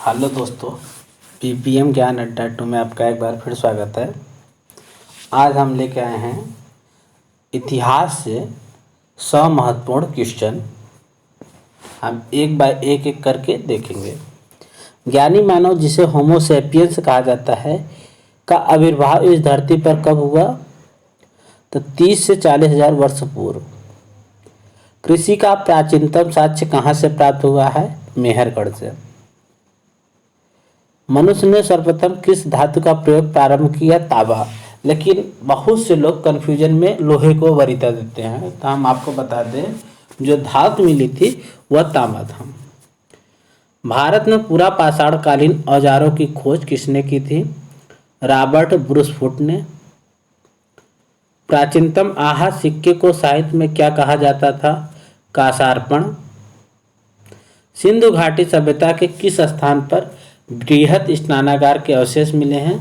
Hello दोस्तों, ppm ज्ञान अड्डा 2 में आपका एक बार फिर स्वागत है। आज हम लेके आए हैं इतिहास से 100 महत्वपूर्ण क्वेश्चन। हम एक बाय एक करके देखेंगे। ज्ञानी मानव, जिसे होमो सेपियंस कहा जाता है, का आविर्भाव इस धरती पर कब हुआ? तो 30 से 40 हजार वर्ष पूर्व। कृषि का प्राचीनतम साक्ष्य कहाँ से प्राप्त हुआ है? मेहरगढ़ से। मनुष्य ने सर्वप्रथम किस धातु का प्रयोग प्रारंभ किया? तांबा। लेकिन बहुत से लोग कंफ्यूजन में लोहे को वरीयता देते हैं, तो हम आपको बता दें जो धातु मिली थी वह तांबा था। भारत में पूरा पाषाणकालीन औजारों की खोज किसने की थी? रॉबर्ट ब्रूसफुट ने। प्राचीनतम आहार सिक्के को साहित्य में क्या कहा जाता था? कांसार्पण। सिंधु घाटी सभ्यता के किस स्थान पर बृहत स्नानागार के अवशेष मिले हैं?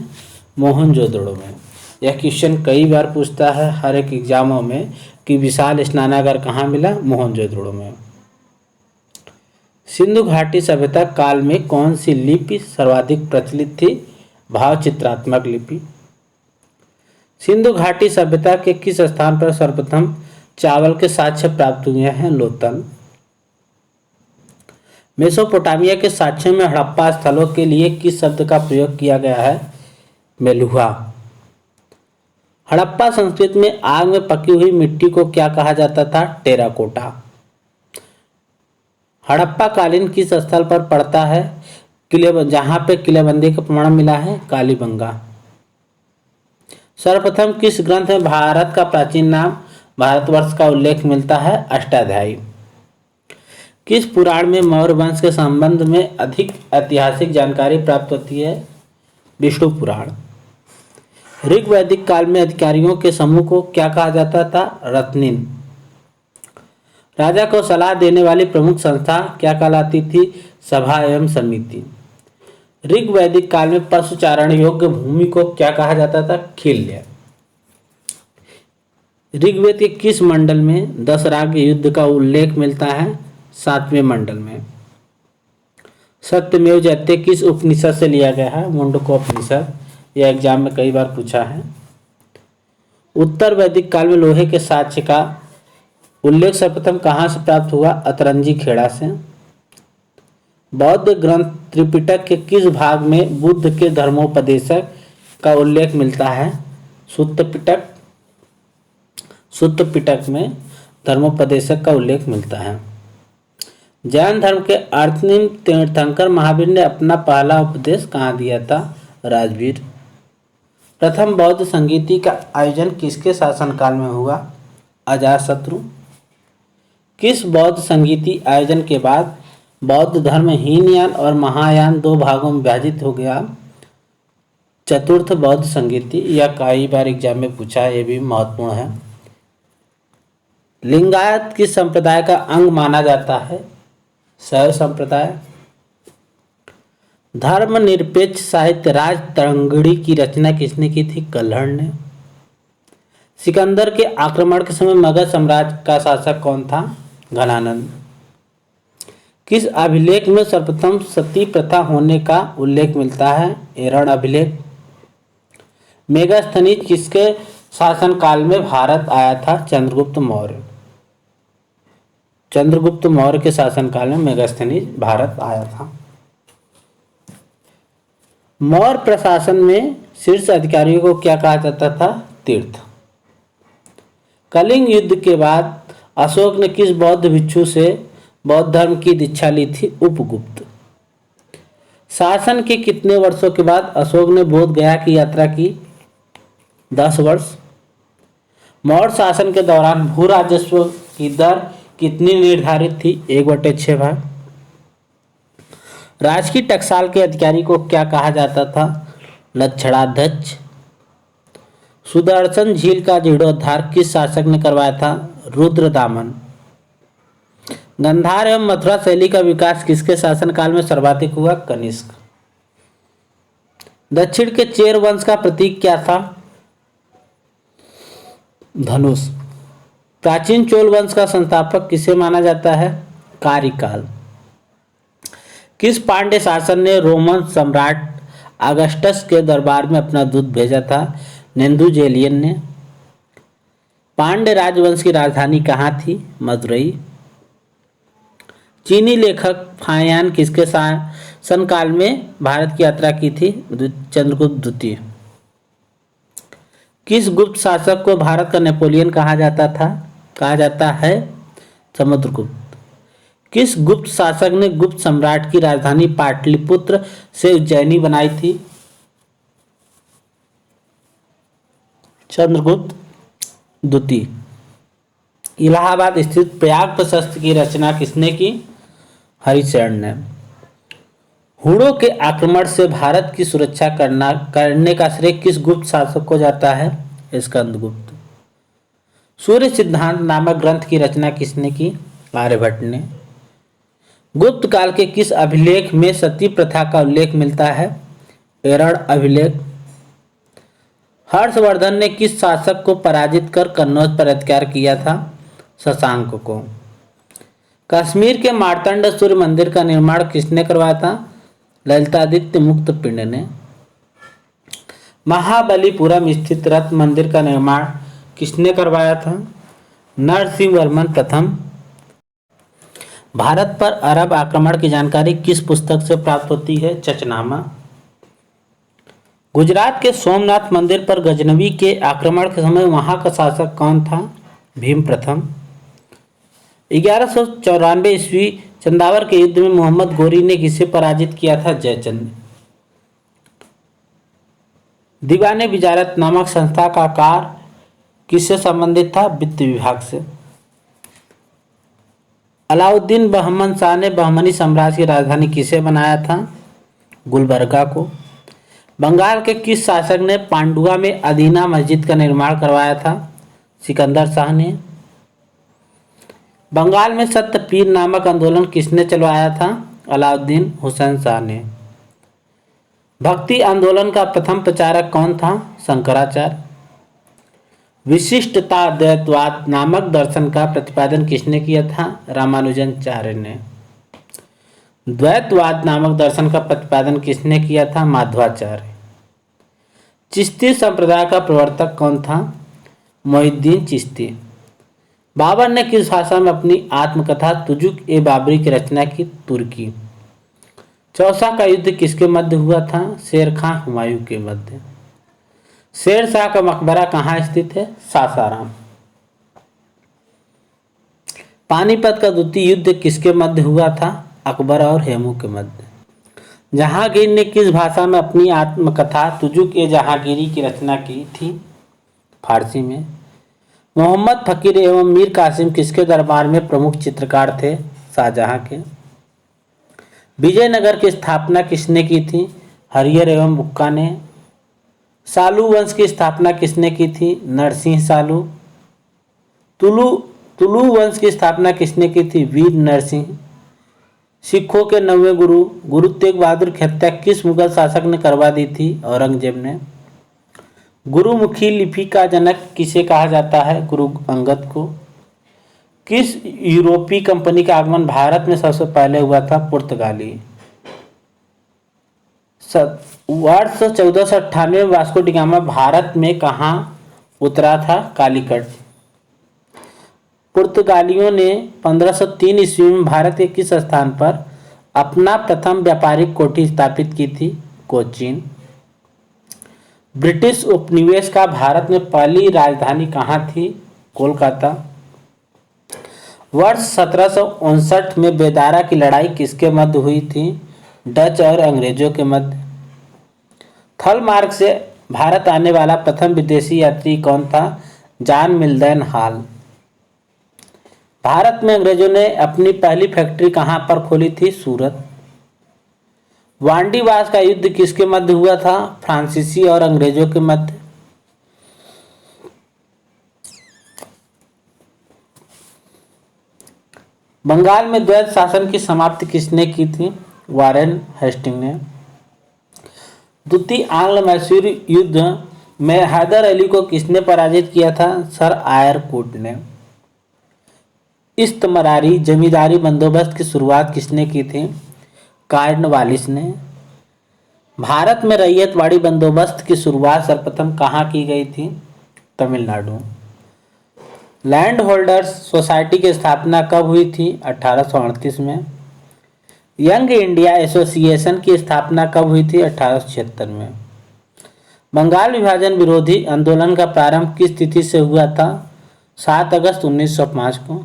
मोहनजोदड़ो में। यह क्वेश्चन कई बार पूछता है हर एक एग्जामों में कि विशाल स्नानागार कहाँ मिला? मोहनजोदड़ो में। सिंधु घाटी सभ्यता काल में कौन सी लिपि सर्वाधिक प्रचलित थी? भावचित्रात्मक लिपि। सिंधु घाटी सभ्यता के किस स्थान पर सर्वप्रथम चावल के साक्ष्य प्राप्त हुए हैं? लोतल। मेसोपोटामिया के साक्ष्यों में हड़प्पा स्थलों के लिए किस शब्द का प्रयोग किया गया है? मेलुहा। हड़प्पा संस्कृति में आग में पकी हुई मिट्टी को क्या कहा जाता था? टेराकोटा। हड़प्पा कालीन किस स्थल पर पड़ता है? जहां पे किलेबंदी का प्रमाण मिला है? कालीबंगा। सर्वप्रथम किस ग्रंथ में भारत का प्राचीन नाम भारतवर्ष का उल्लेख मिलता है? अष्टाध्यायी। किस पुराण में मौर्य वंश के संबंध में अधिक ऐतिहासिक जानकारी प्राप्त होती है? विष्णु पुराण। ऋग वैदिक काल में अधिकारियों के समूह को क्या कहा जाता था? रत्निन। राजा को सलाह देने वाली प्रमुख संस्था क्या कहलाती थी? सभा एवं समिति। ऋग वैदिक काल में पशुचारण योग्य भूमि को क्या कहा जाता था? खिल्य। ऋग्वेद के किस मंडल में 10 राग युद्ध का उल्लेख मिलता है? 7वें मंडल में। सत्यमेव जयते किस उपनिषद से लिया गया है? मुंडकोपनिषद। यह एग्जाम में कई बार पूछा है। उत्तर वैदिक काल में लोहे के साक्ष्य का उल्लेख सर्वप्रथम कहाँ से प्राप्त हुआ? अतरंजी खेड़ा से। बौद्ध ग्रंथ त्रिपिटक के किस भाग में बुद्ध के धर्मोपदेशक का उल्लेख मिलता है? सुत्त पिटक। सुत्त पिटक में धर्मोपदेशक का उल्लेख मिलता है। जैन धर्म के अंतिम तीर्थंकर महावीर ने अपना पहला उपदेश कहाँ दिया था? राजवीर। प्रथम बौद्ध संगीति का आयोजन किसके शासनकाल में हुआ? अजातशत्रु। किस बौद्ध संगीति आयोजन के बाद बौद्ध धर्म हीनयान और महायान 2 भागों में विभाजित हो गया? चतुर्थ बौद्ध संगीति। यह कई बार एग्जाम में पूछा है, यह भी महत्वपूर्ण है। लिंगायत किस संप्रदाय का अंग माना जाता है? शैव संप्रदाय। धर्मनिरपेक्ष साहित्य राज तरंगिणी की रचना किसने की थी? कल्हड़ ने। सिकंदर के आक्रमण के समय मगध साम्राज्य का शासक कौन था? घनानंद। किस अभिलेख में सर्वप्रथम सती प्रथा होने का उल्लेख मिलता है? एरण अभिलेख। मेगास्थनीज किसके शासनकाल में भारत आया था? चंद्रगुप्त मौर्य। चंद्रगुप्त मौर्य के शासनकाल में मेगास्थनीज भारत आया था। मौर्य प्रशासन में शीर्ष अधिकारियों को क्या कहा जाता था? तीर्थ। कलिंग युद्ध के बाद अशोक ने किस बौद्ध भिक्षु से बौद्ध धर्म की दीक्षा ली थी? उपगुप्त। शासन के कितने वर्षों के बाद अशोक ने बोध गया की यात्रा की? 10 वर्ष। मौर्य शासन के दौरान भू राजस्व की दर कितनी निर्धारित थी? 1/6 भाग। राजकीय टकसाल के अधिकारी को क्या कहा जाता था? लक्षणाध्यक्ष। सुदर्शन झील का जीर्णोद्धार किस शासक ने करवाया था? रुद्रदामन। गंधार एवं मथुरा शैली का विकास किसके शासनकाल में सर्वाधिक हुआ? कनिष्क। दक्षिण के चेर वंश का प्रतीक क्या था? धनुष। प्राचीन चोल वंश का संस्थापक किसे माना जाता है? कारिकाल। किस पांड्य शासक ने रोमन सम्राट अगस्टस के दरबार में अपना दूत भेजा था? नेदुंजेलियन ने। पांड्य राजवंश की राजधानी कहाँ थी? मदुरई। चीनी लेखक फाहियान किसके शासन काल में भारत की यात्रा की थी? चंद्रगुप्त द्वितीय। किस गुप्त शासक को भारत का नेपोलियन कहा जाता है? समुद्रगुप्त। किस गुप्त शासक ने गुप्त सम्राट की राजधानी पाटलिपुत्र से उज्जैनी बनाई थी? चंद्रगुप्त द्वितीय। इलाहाबाद स्थित प्रयाग प्रशस्ति की रचना किसने की? हरिशरण ने। हुणों के आक्रमण से भारत की सुरक्षा करने का श्रेय किस गुप्त शासक को जाता है? स्कंदगुप्त। सूर्य सिद्धांत नामक ग्रंथ की रचना किसने की? आर्यभट्ट ने। गुप्त काल के किस अभिलेख में सती प्रथा का उल्लेख मिलता है? एरण अभिलेख। हर्षवर्धन ने किस शासक को पराजित कर कन्नौज पर अधिकार किया था? शशांक को। कश्मीर के मार्तंड सूर्य मंदिर का निर्माण किसने करवाया था? ललितादित्य मुक्तपिंड ने। महाबलीपुरम स्थित रथ मंदिर का निर्माण किसने करवाया था? नरसिंहवर्मन प्रथम। भारत पर अरब आक्रमण की जानकारी किस पुस्तक से प्राप्त होती है? चचनामा। गुजरात के सोमनाथ मंदिर पर गजनवी के आक्रमण के समय वहां का शासक कौन था? भीम प्रथम। 1194 ईस्वी चंदावर के युद्ध में मोहम्मद गोरी ने किसे पराजित किया था? जयचंद। दीवाने विजारत नामक संस्था का कार्य किससे संबंधित था? वित्त विभाग से। अलाउद्दीन बहमन शाह ने बहमनी साम्राज्य की राजधानी किसे बनाया था? गुलबर्गा को। बंगाल के किस शासक ने पांडुआ में अदीना मस्जिद का निर्माण करवाया था? सिकंदर शाह ने। बंगाल में सत्यपीर नामक आंदोलन किसने चलवाया था? अलाउद्दीन हुसैन शाह ने। भक्ति आंदोलन का प्रथम प्रचारक कौन था? शंकराचार्य। विशिष्टताद्वैतवाद नामक दर्शन का प्रतिपादन किसने किया था? रामानुजाचार्य ने। द्वैतवाद नामक दर्शन का प्रतिपादन किसने किया था? माधवाचार्य। चिश्ती संप्रदाय का प्रवर्तक कौन था? मोहिउद्दीन चिश्ती। बाबर ने किस भाषा में अपनी आत्मकथा तुजुक ए बाबरी की रचना की? तुर्की। चौसा का युद्ध किसके मध्य हुआ था? शेर खां हुमायूं के मध्य। शेर शाह का मकबरा कहाँ स्थित है? सासाराम। पानीपत का द्वितीय युद्ध किसके मध्य हुआ था? अकबर और हेमू के मध्य। जहांगीर ने किस भाषा में अपनी आत्मकथा तुजुक ए जहांगीरी की रचना की थी? फारसी में। मोहम्मद फकीर एवं मीर कासिम किसके दरबार में प्रमुख चित्रकार थे? शाहजहां के। विजयनगर की स्थापना किसने की थी? हरिहर एवं बुक्का ने। सालू वंश की स्थापना किसने की थी? नरसिंह सालू। तुलु वंश की स्थापना किसने की थी? वीर नरसिंह। सिखों के 9वें गुरु तेग बहादुर की हत्या किस मुगल शासक ने करवा दी थी? औरंगजेब ने। गुरुमुखी लिपि का जनक किसे कहा जाता है? गुरु अंगद को। किस यूरोपीय कंपनी का आगमन भारत में सबसे पहले हुआ था? पुर्तगाली। वर्ष 1498 वास्को डी गामा भारत में कहाँ उतरा था? कालीकट। पुर्तगालियों ने 1503 ईस्वी में भारत के किस स्थान पर अपना प्रथम व्यापारिक कोठी स्थापित की थी? कोचीन। ब्रिटिश उपनिवेश का भारत में पहली राजधानी कहाँ थी? कोलकाता। वर्ष 1759 में बेदारा की लड़ाई किसके मध्य हुई थी? डच और अंग्रेजों के मध्य। थल मार्ग से भारत आने वाला प्रथम विदेशी यात्री कौन था? John मिल्डन hall. भारत में अंग्रेजों ने अपनी पहली फैक्ट्री कहाँ पर खोली थी? सूरत। वांडीवास का युद्ध किसके मध्य हुआ था? फ्रांसीसी और अंग्रेजों के मध्य। बंगाल में द्वैत शासन की समाप्ति किसने की थी? वारेन हेस्टिंग ने। द्वितीय आंग्ल मैसूर युद्ध में हैदर अली को किसने पराजित किया था? सर आयर कूट ने। इस्तमरारी जमींदारी बंदोबस्त की शुरुआत किसने की थी? कार्नवालिस ने। भारत में रैयतवाड़ी बंदोबस्त की शुरुआत सर्वप्रथम कहाँ की गई थी? तमिलनाडु। लैंड होल्डर्स सोसाइटी की स्थापना कब हुई थी? 1838 में। यंग इंडिया एसोसिएशन की स्थापना कब हुई थी? 1876 में। बंगाल विभाजन विरोधी आंदोलन का प्रारंभ किस तिथि से हुआ था? 7 अगस्त 1905 को।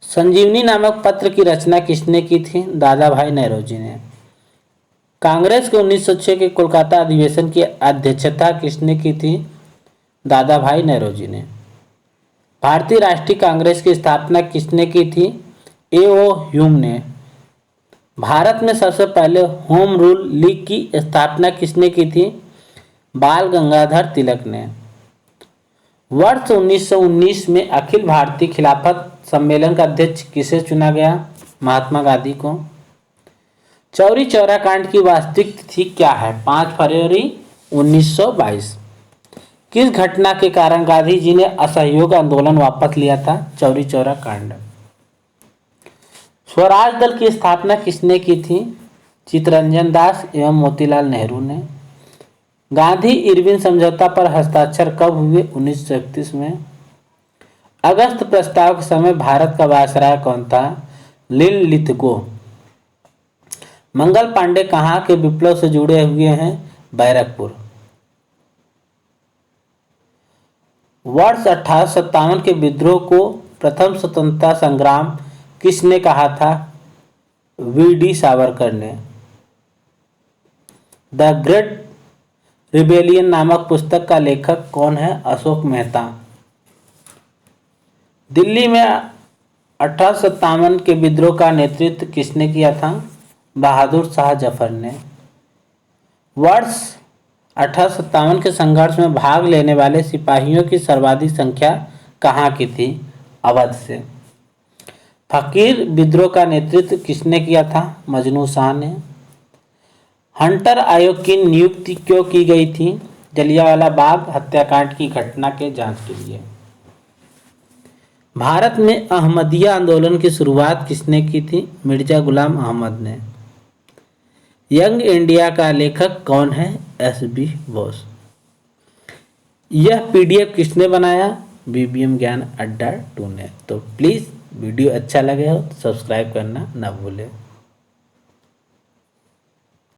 संजीवनी नामक पत्र की रचना किसने की थी? दादा भाई नौरोजी ने। कांग्रेस के 1906 के कोलकाता अधिवेशन की अध्यक्षता किसने की थी? दादा भाई नौरोजी ने। भारतीय राष्ट्रीय कांग्रेस की स्थापना किसने की थी? A.O. ह्यूम ने। भारत में सबसे पहले होम रूल लीग की स्थापना किसने की थी? बाल गंगाधर तिलक ने। वर्ष 1919 में अखिल भारतीय खिलाफत सम्मेलन का अध्यक्ष किसे चुना गया? महात्मा गांधी को। चौरी चौरा कांड की वास्तविक तिथि क्या है? 5 फरवरी 1922। किस घटना के कारण गांधी जी ने असहयोग आंदोलन वापस लिया था? चौरी चौरा कांड। स्वराज दल की स्थापना किसने की थी? चित्तरंजन दास एवं मोतीलाल नेहरू ने। गांधी इरविन समझौता पर हस्ताक्षर कब हुए? 1931 में। अगस्त प्रस्ताव के समय भारत का वायसराय कौन था? लिनलिथगो। मंगल पांडे कहाँ के विप्लव से जुड़े हुए हैं? बैरकपुर। वर्ष 1857 के विद्रोह को प्रथम स्वतंत्रता संग्राम किसने कहा था? V.D. सावरकर ने। द ग्रेट रिबेलियन नामक पुस्तक का लेखक कौन है? अशोक मेहता। दिल्ली में 1857 के विद्रोह का नेतृत्व किसने किया था? बहादुर शाह जफर ने। वर्ष 1857 के संघर्ष में भाग लेने वाले सिपाहियों की सर्वाधिक संख्या कहाँ की थी? अवध से। फकीर विद्रोह का नेतृत्व किसने किया था? मजनू शाह ने। हंटर आयोग की नियुक्ति क्यों की गई थी? जलियांवाला बाग हत्याकांड की घटना के जांच के लिए। भारत में अहमदिया आंदोलन की शुरुआत किसने की थी? मिर्जा गुलाम अहमद ने। यंग इंडिया का लेखक कौन है? S.B. बोस। यह PDF किसने बनाया? BBM ज्ञान अड्डा 2 ने। तो प्लीज़ वीडियो अच्छा लगे हो तो सब्सक्राइब करना ना भूलें।